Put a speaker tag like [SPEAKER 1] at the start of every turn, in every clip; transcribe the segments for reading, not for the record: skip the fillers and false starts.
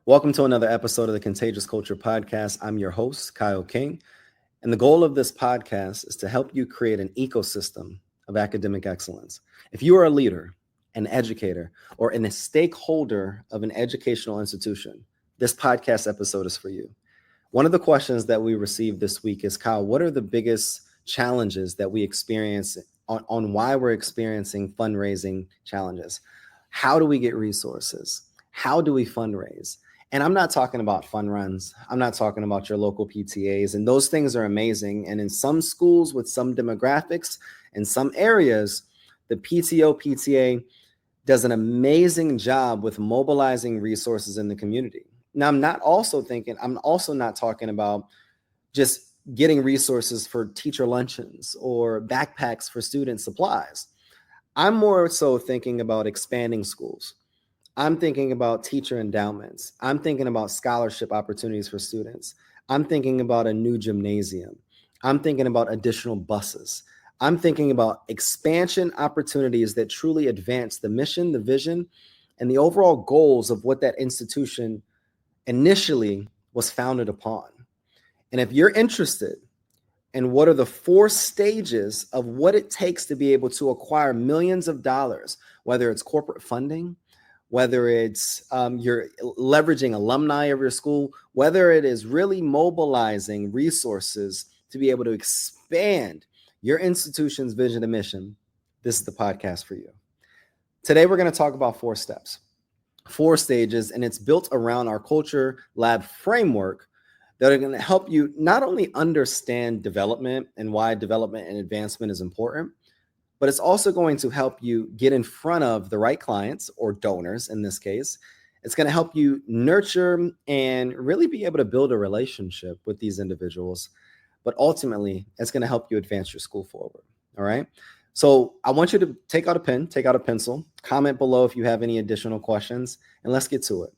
[SPEAKER 1] Welcome to another episode of the Contagious Culture podcast. I'm your host, Kyle King, and the goal of this podcast is to help you create an ecosystem of academic excellence. If you are a leader, an educator, or a stakeholder of an educational institution, this podcast episode is for you. One of the questions that we received this week is, Kyle, what are the biggest challenges that we experience on why we're experiencing fundraising challenges? How do we get resources? How do we fundraise? And I'm not talking about fun runs. I'm not talking about your local PTAs. And those things are amazing. And in some schools with some demographics, in some areas, the PTA does an amazing job with mobilizing resources in the community. Now, I'm also not talking about just getting resources for teacher luncheons or backpacks for student supplies. I'm more so thinking about expanding schools. I'm thinking about teacher endowments. I'm thinking about scholarship opportunities for students. I'm thinking about a new gymnasium. I'm thinking about additional buses. I'm thinking about expansion opportunities that truly advance the mission, the vision, and the overall goals of what that institution initially was founded upon. And if you're interested in what are the 4 stages of what it takes to be able to acquire millions of dollars, whether it's corporate funding, whether it's you're leveraging alumni of your school, whether it is really mobilizing resources to be able to expand your institution's vision and mission, this is the podcast for you. Today, we're going to talk about 4 steps, 4 stages, and it's built around our Culture Lab framework that are going to help you not only understand development and why development and advancement is important, but it's also going to help you get in front of the right clients or donors in this case. It's going to help you nurture and really be able to build a relationship with these individuals. But ultimately, it's going to help you advance your school forward. All right. So I want you to take out a pen, take out a pencil, comment below if you have any additional questions, and let's get to it.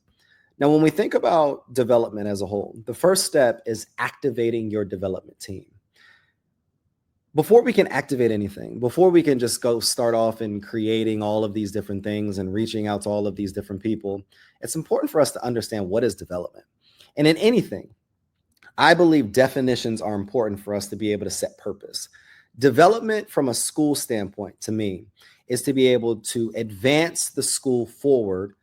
[SPEAKER 1] Now, when we think about development as a whole, the first step is activating your development team. Before we can activate anything, before we can just go start off in creating all of these different things and reaching out to all of these different people, it's important for us to understand what is development. And in anything, I believe definitions are important for us to be able to set purpose. Development from a school standpoint, to me, is to be able to advance the school forward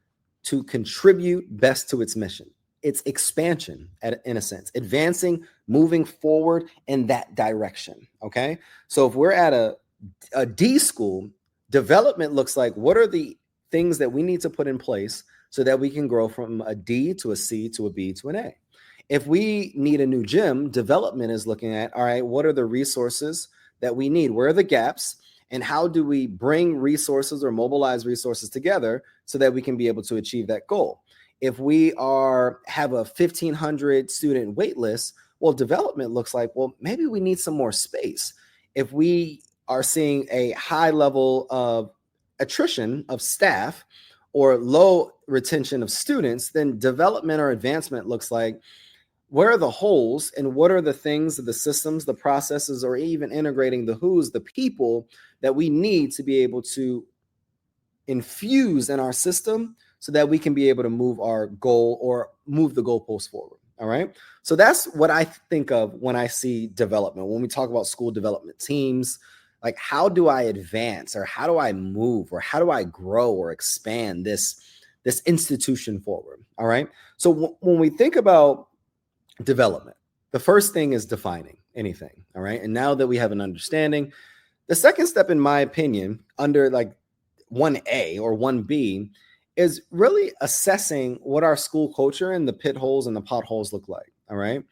[SPEAKER 1] to contribute best to its mission. It's expansion, in a sense, advancing, moving forward in that direction, okay? So if we're at a D school, development looks like what are the things that we need to put in place so that we can grow from a D to a C to a B to an A. If we need a new gym, development is looking at, all right, what are the resources that we need? Where are the gaps? And how do we bring resources or mobilize resources together so that we can be able to achieve that goal? If we have a 1,500 student wait list, well, development looks like, well, maybe we need some more space. If we are seeing a high level of attrition of staff or low retention of students, then development or advancement looks like, where are the holes and what are the things, the systems, the processes, or even integrating the who's, the people that we need to be able to infuse in our system so that we can be able to move our goal or move the goalpost forward. All right. So that's what I think of when I see development. When we talk about school development teams, like how do I advance or how do I move or how do I grow or expand this institution forward? All right. So when we think about development, the first thing is defining anything. All right. And now that we have an understanding, the second step, in my opinion, under like 1A or 1B, is really assessing what our school culture and the pit holes and the potholes look like. All right.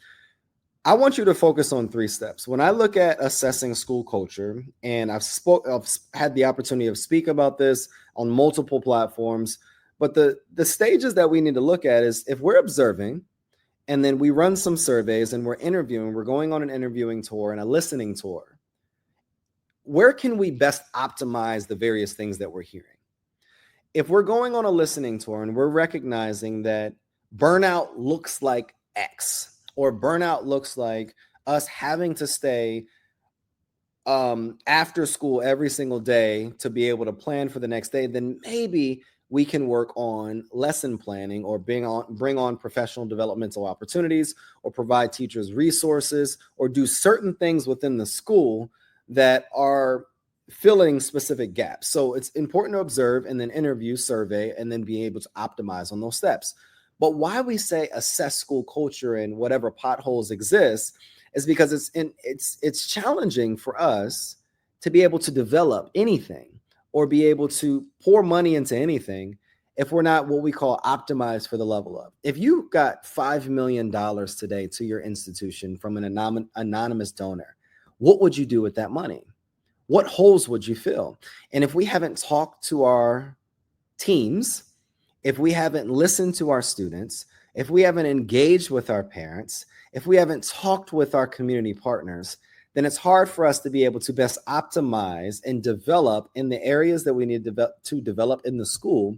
[SPEAKER 1] I want you to focus on 3 steps. When I look at assessing school culture, and I've had the opportunity to speak about this on multiple platforms, but the stages that we need to look at is if we're observing and then we run some surveys and we're interviewing, we're going on an interviewing tour and a listening tour, where can we best optimize the various things that we're hearing? If we're going on a listening tour and we're recognizing that burnout looks like X, or burnout looks like us having to stay after school every single day to be able to plan for the next day, then maybe we can work on lesson planning or bring on professional developmental opportunities or provide teachers resources or do certain things within the school that are filling specific gaps. So it's important to observe and then interview, survey, and then be able to optimize on those steps. But why we say assess school culture and whatever potholes exist is because it's challenging for us to be able to develop anything or be able to pour money into anything if we're not what we call optimized for the level of. If you got $5 million today to your institution from an anonymous donor, what would you do with that money? What holes would you fill? And if we haven't talked to our teams, if we haven't listened to our students, if we haven't engaged with our parents, if we haven't talked with our community partners, then it's hard for us to be able to best optimize and develop in the areas that we need to develop in the school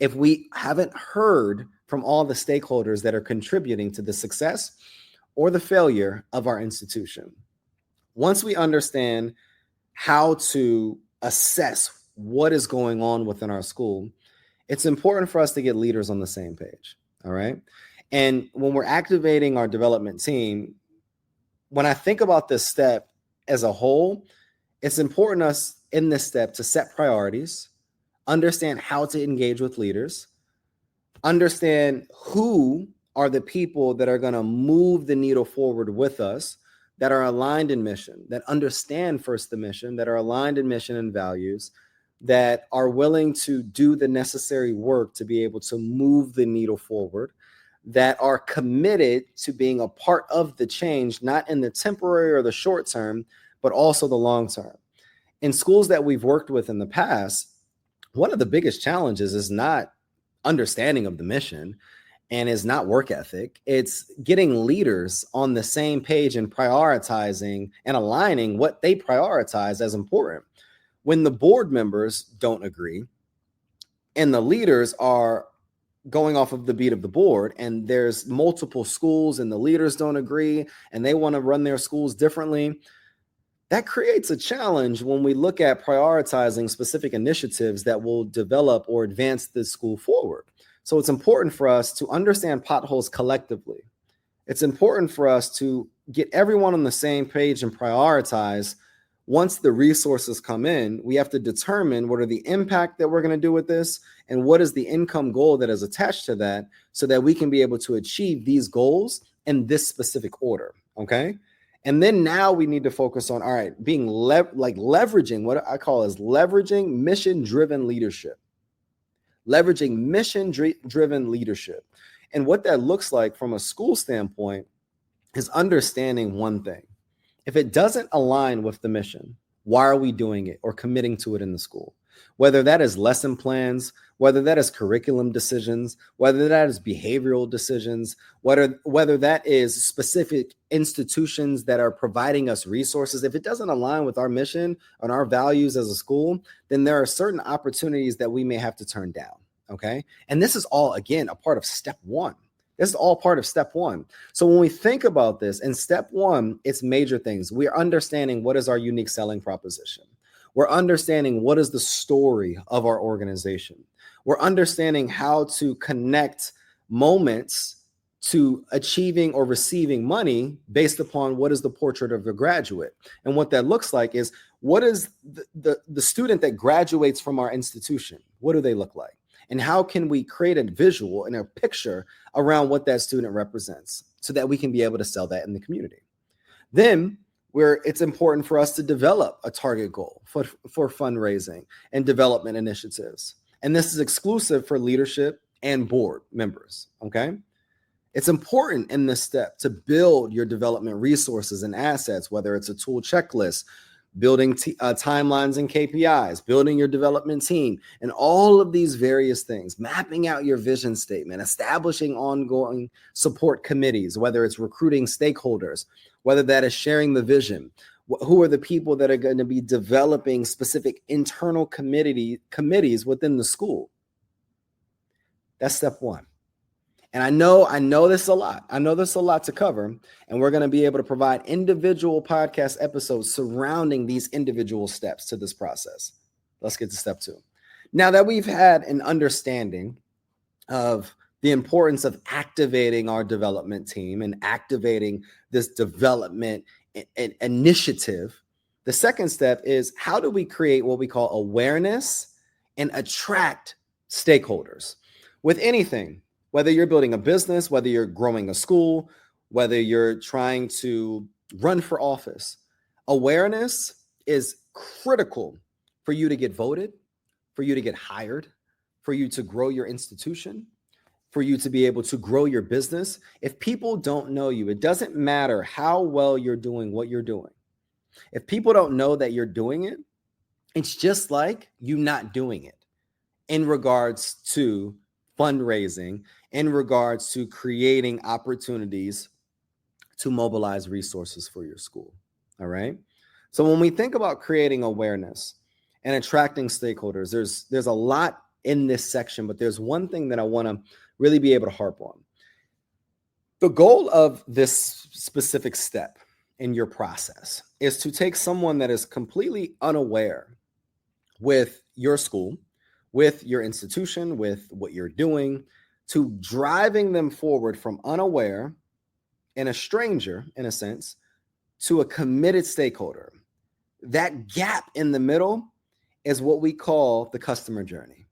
[SPEAKER 1] if we haven't heard from all the stakeholders that are contributing to the success or the failure of our institution. Once we understand how to assess what is going on within our school, it's important for us to get leaders on the same page. All right. And when we're activating our development team, when I think about this step as a whole, it's important us in this step to set priorities, understand how to engage with leaders, understand who are the people that are going to move the needle forward with us, that are aligned in mission, that understand first the mission, that are aligned in mission and values, that are willing to do the necessary work to be able to move the needle forward, that are committed to being a part of the change, not in the temporary or the short term, but also the long term. In schools that we've worked with in the past, one of the biggest challenges is not understanding of the mission and is not work ethic. It's getting leaders on the same page and prioritizing and aligning what they prioritize as important. When the board members don't agree and the leaders are going off of the beat of the board and there's multiple schools and the leaders don't agree and they want to run their schools differently, that creates a challenge when we look at prioritizing specific initiatives that will develop or advance the school forward. So it's important for us to understand potholes collectively. It's important for us to get everyone on the same page and prioritize. Once the resources come in, we have to determine what are the impact that we're going to do with this and what is the income goal that is attached to that so that we can be able to achieve these goals in this specific order. Okay. And then now we need to focus on, all right, being leveraging what I call is leveraging mission-driven leadership. Leveraging mission-driven leadership. And what that looks like from a school standpoint is understanding one thing. If it doesn't align with the mission, why are we doing it or committing to it in the school? Whether that is lesson plans, whether that is curriculum decisions, whether that is behavioral decisions, whether that is specific institutions that are providing us resources, if it doesn't align with our mission and our values as a school, then there are certain opportunities that we may have to turn down, okay? And this is all, again, a part of step one. This is all part of step one. So when we think about this, in step one, it's major things. We are understanding what is our unique selling proposition. We're understanding what is the story of our organization. We're understanding how to connect moments to achieving or receiving money based upon what is the portrait of the graduate. And what that looks like is what is the student that graduates from our institution? What do they look like? And how can we create a visual and a picture around what that student represents so that we can be able to sell that in the community? Then it's important for us to develop a target goal for fundraising and development initiatives. And this is exclusive for leadership and board members, okay? It's important in this step to build your development resources and assets, whether it's a tool checklist, building timelines and KPIs, building your development team, and all of these various things, mapping out your vision statement, establishing ongoing support committees, whether it's recruiting stakeholders, whether that is sharing the vision, who are the people that are going to be developing specific internal committees within the school. That's step one. And I know this is a lot. I know there's a lot to cover, and we're going to be able to provide individual podcast episodes surrounding these individual steps to this process. Let's get to step two. Now that we've had an understanding of the importance of activating our development team and activating this development initiative, the second step is, how do we create what we call awareness and attract stakeholders with anything, whether you're building a business, whether you're growing a school, whether you're trying to run for office. Awareness is critical for you to get voted, for you to get hired, for you to grow your institution, for you to be able to grow your business. If people don't know you, it doesn't matter how well you're doing what you're doing. If people don't know that you're doing it, it's just like you not doing it in regards to fundraising, in regards to creating opportunities to mobilize resources for your school. All right. So when we think about creating awareness and attracting stakeholders, there's a lot in this section, but there's one thing that I want to really be able to harp on. The goal of this specific step in your process is to take someone that is completely unaware with your school, with your institution, with what you're doing, to driving them forward from unaware and a stranger, in a sense, to a committed stakeholder. That gap in the middle is what we call the customer journey.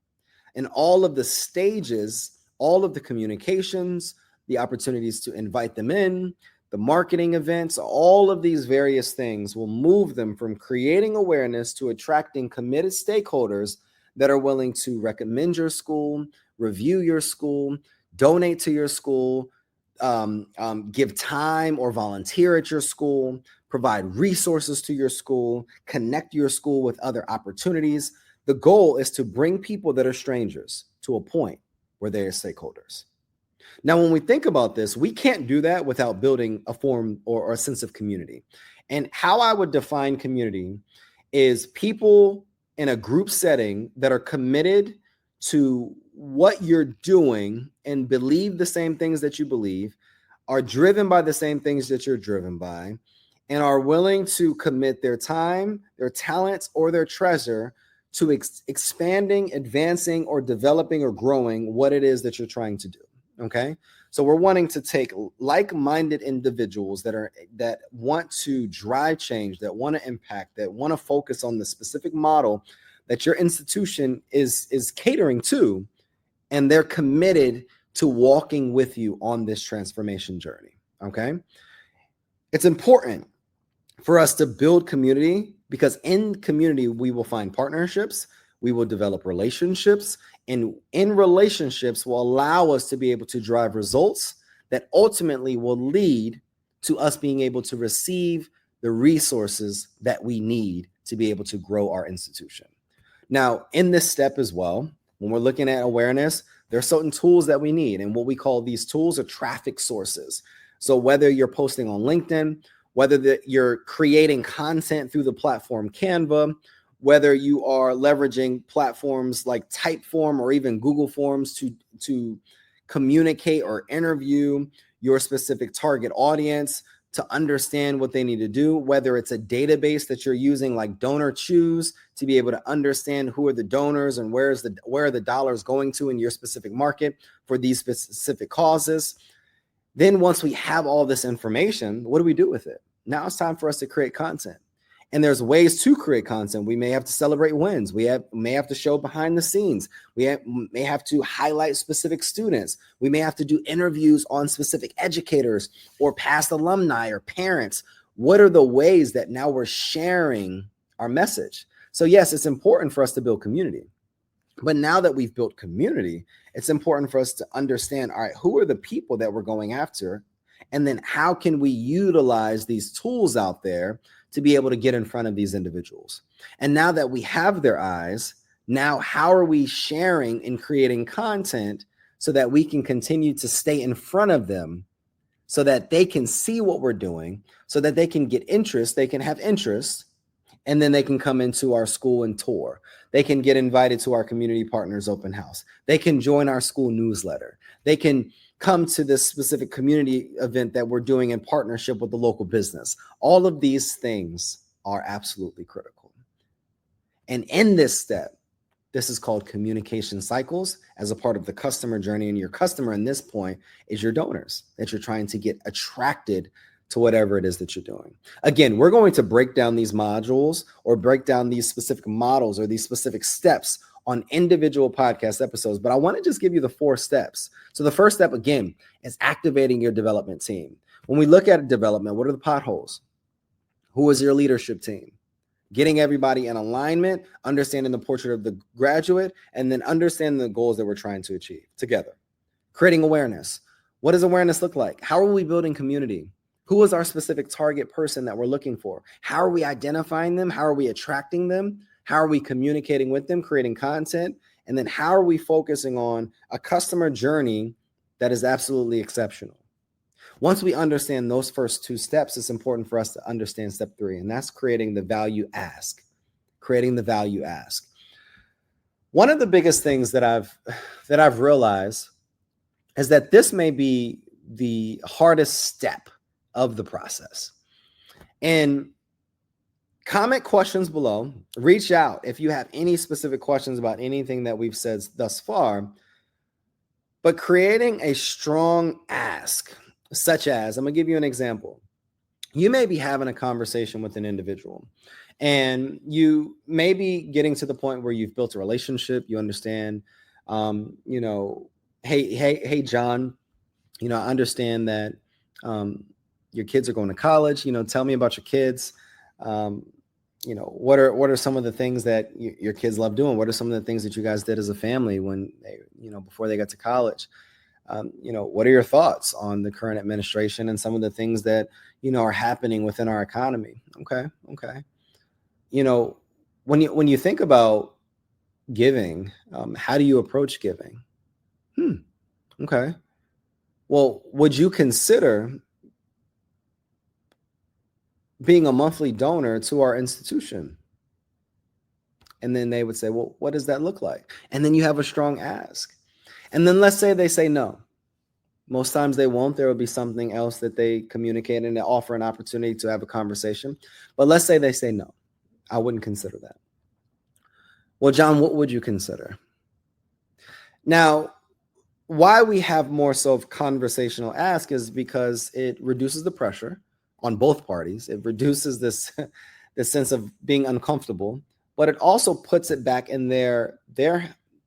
[SPEAKER 1] And all of the stages, all of the communications, the opportunities to invite them in, the marketing events, all of these various things will move them from creating awareness to attracting committed stakeholders that are willing to recommend your school, review your school, donate to your school, give time or volunteer at your school, provide resources to your school, connect your school with other opportunities. The goal is to bring people that are strangers to a point where they are stakeholders. Now, when we think about this, we can't do that without building a form or a sense of community. And how I would define community is people in a group setting that are committed to what you're doing and believe the same things that you believe, are driven by the same things that you're driven by, and are willing to commit their time, their talents, or their treasure to expanding, advancing, or developing or growing what it is that you're trying to do. Okay. So we're wanting to take like-minded individuals that want to drive change, that want to impact, that want to focus on the specific model that your institution is catering to, and they're committed to walking with you on this transformation journey. Okay. It's important for us to build community, because in community, we will find partnerships, we will develop relationships, and in relationships will allow us to be able to drive results that ultimately will lead to us being able to receive the resources that we need to be able to grow our institution. Now, in this step as well, when we're looking at awareness, there are certain tools that we need. And what we call these tools are traffic sources. So whether you're posting on LinkedIn, whether you're creating content through the platform Canva, whether you are leveraging platforms like Typeform or even Google Forms to communicate or interview your specific target audience, to understand what they need to do, whether it's a database that you're using like Donor Choose to be able to understand who are the donors and where are the dollars going to in your specific market for these specific causes. Then once we have all this information, what do we do with it? Now it's time for us to create content. And there's ways to create content. We may have to celebrate wins. We may have to show behind the scenes. We may have to highlight specific students. We may have to do interviews on specific educators or past alumni or parents. What are the ways that now we're sharing our message? So yes, it's important for us to build community. But now that we've built community, it's important for us to understand, all right, who are the people that we're going after? And then how can we utilize these tools out there to be able to get in front of these individuals? And now that we have their eyes, now how are we sharing and creating content so that we can continue to stay in front of them, so that they can see what we're doing, so that they can get interest, they can have interest, and then they can come into our school and tour. They can get invited to our community partners open house. They can join our school newsletter. They can come to this specific community event that we're doing in partnership with the local business. All of these things are absolutely critical. And in this step, This is called communication cycles as a part of the customer journey. And your customer in this point is your donors that you're trying to get attracted to whatever it is that you're doing. Again, we're going to break down these modules or break down these specific models or these specific steps on individual podcast episodes, but I want to just give you the 4 steps. So the first step, again, is activating your development team. When we look at development, what are the potholes? Who is your leadership team? Getting everybody in alignment, understanding the portrait of the graduate, and then understanding the goals that we're trying to achieve together. Creating awareness. What does awareness look like? How are we building community? Who is our specific target person that we're looking for? How are we identifying them? How are we attracting them? How are we communicating with them, creating content? And then how are we focusing on a customer journey that is absolutely exceptional? Once we understand those first 2 steps, it's important for us to understand step 3, and that's creating the value ask. Creating the value ask. One of the biggest things that I've realized is that this may be the hardest step of the process. And comment questions below. Reach out if you have any specific questions about anything that we've said thus far. But creating a strong ask, such as, I'm going to give you an example. You may be having a conversation with an individual and you may be getting to the point where you've built a relationship. You understand, hey, John, I understand that your kids are going to college. Tell me about your kids. What are some of the things that your kids love doing? What are some of the things that you guys did as a family when they, before they got to college? What are your thoughts on the current administration and some of the things that, are happening within our economy? Okay. When you think about giving, how do you approach giving? Okay. Well, would you consider being a monthly donor to our institution? And then they would say, well, what does that look like? And then you have a strong ask. And then let's say they say no. Most times they won't. There will be something else that they communicate and they offer an opportunity to have a conversation. But let's say they say no. I wouldn't consider that. Well, John, what would you consider? Now, why we have more so of conversational ask is because it reduces the pressure on both parties. It reduces this sense of being uncomfortable, but it also puts it back in their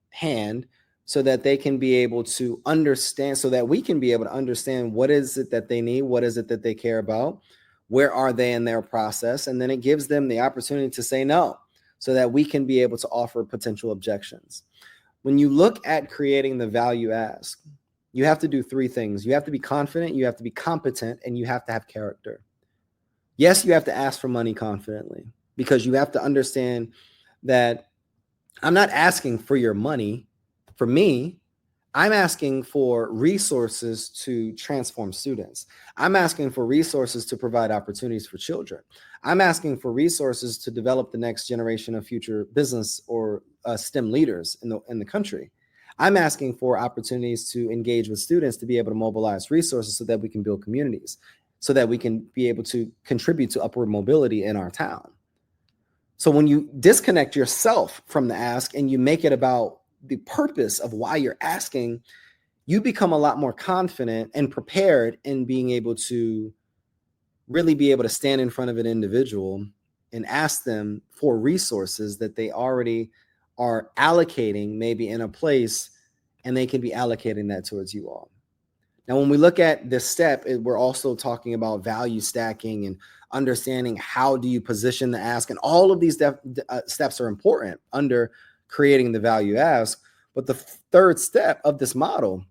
[SPEAKER 1] hand so that they can be able to understand, so that we can be able to understand what is it that they need, what is it that they care about, where are they in their process, and then it gives them the opportunity to say no so that we can be able to offer potential objections. When you look at creating the value ask, you have to do 3 things. You have to be confident, you have to be competent, and you have to have character. Yes, you have to ask for money confidently because you have to understand that I'm not asking for your money. For me, I'm asking for resources to transform students. I'm asking for resources to provide opportunities for children. I'm asking for resources to develop the next generation of future business or STEM leaders in the country. I'm asking for opportunities to engage with students to be able to mobilize resources so that we can build communities, so that we can be able to contribute to upward mobility in our town. So when you disconnect yourself from the ask and you make it about the purpose of why you're asking, you become a lot more confident and prepared in being able to really be able to stand in front of an individual and ask them for resources that they already are allocating maybe in a place, and they can be allocating that towards you all. Now, when we look at this step, we're also talking about value stacking and understanding how do you position the ask, and all of these steps are important under creating the value ask. But the 3rd step of this model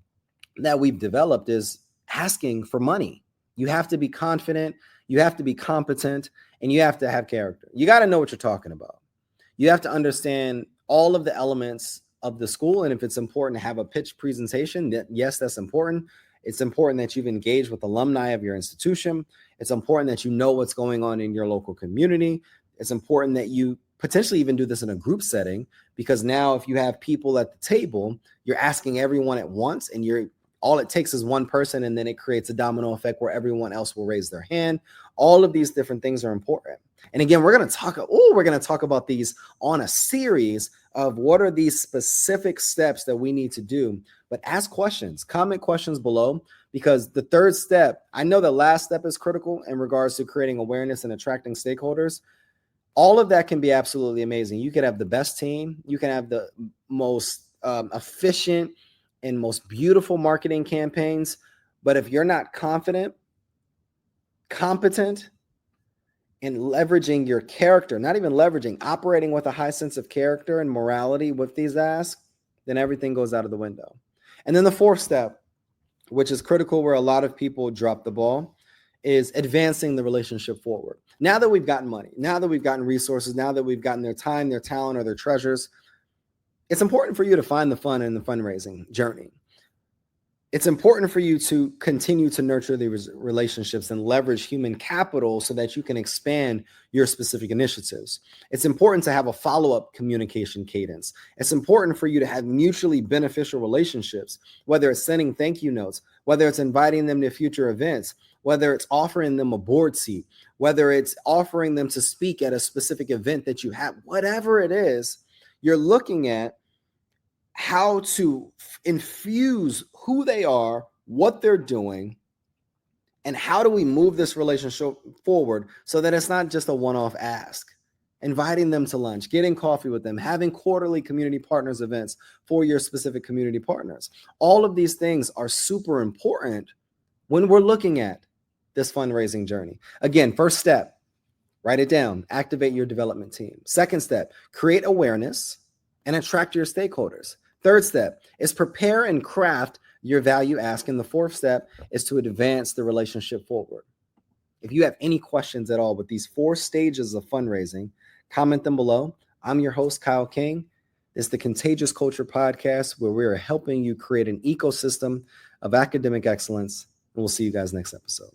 [SPEAKER 1] that we've developed is asking for money. You have to be confident, you have to be competent, and you have to have character. You got to know what you're talking about. You have to understand all of the elements of the school. And if it's important to have a pitch presentation, yes, that's important. It's important that you've engaged with alumni of your institution. It's important that you know what's going on in your local community. It's important that you potentially even do this in a group setting, because now if you have people at the table, you're asking everyone at once, and all it takes is one person, and then it creates a domino effect where everyone else will raise their hand. All of these different things are important. And again, we're going to talk about these on a series of what are these specific steps that we need to do, but ask questions, comment questions below, because the third step, I know the last step is critical in regards to creating awareness and attracting stakeholders. All of that can be absolutely amazing. You can have the best team. You can have the most efficient and most beautiful marketing campaigns. But if you're not confident, competent, and leveraging your character, not even leveraging, operating with a high sense of character and morality with these asks, then everything goes out of the window. And then the fourth step, which is critical where a lot of people drop the ball, is advancing the relationship forward. Now that we've gotten money, now that we've gotten resources, now that we've gotten their time, their talent, or their treasures, it's important for you to find the fun in the fundraising journey. It's important for you to continue to nurture these relationships and leverage human capital so that you can expand your specific initiatives. It's important to have a follow-up communication cadence. It's important for you to have mutually beneficial relationships, whether it's sending thank you notes, whether it's inviting them to future events, whether it's offering them a board seat, whether it's offering them to speak at a specific event that you have, whatever it is, you're looking at how to infuse who they are, what they're doing, and how do we move this relationship forward so that it's not just a one-off ask. Inviting them to lunch, getting coffee with them, having quarterly community partners events for your specific community partners. All of these things are super important when we're looking at this fundraising journey. Again, first step, write it down, activate your development team. Second step, create awareness and attract your stakeholders. Third step is prepare and craft your value ask. And the fourth step is to advance the relationship forward. If you have any questions at all with these 4 stages of fundraising, comment them below. I'm your host, Kyle King. This is the Contagious Culture podcast, where we are helping you create an ecosystem of academic excellence. And we'll see you guys next episode.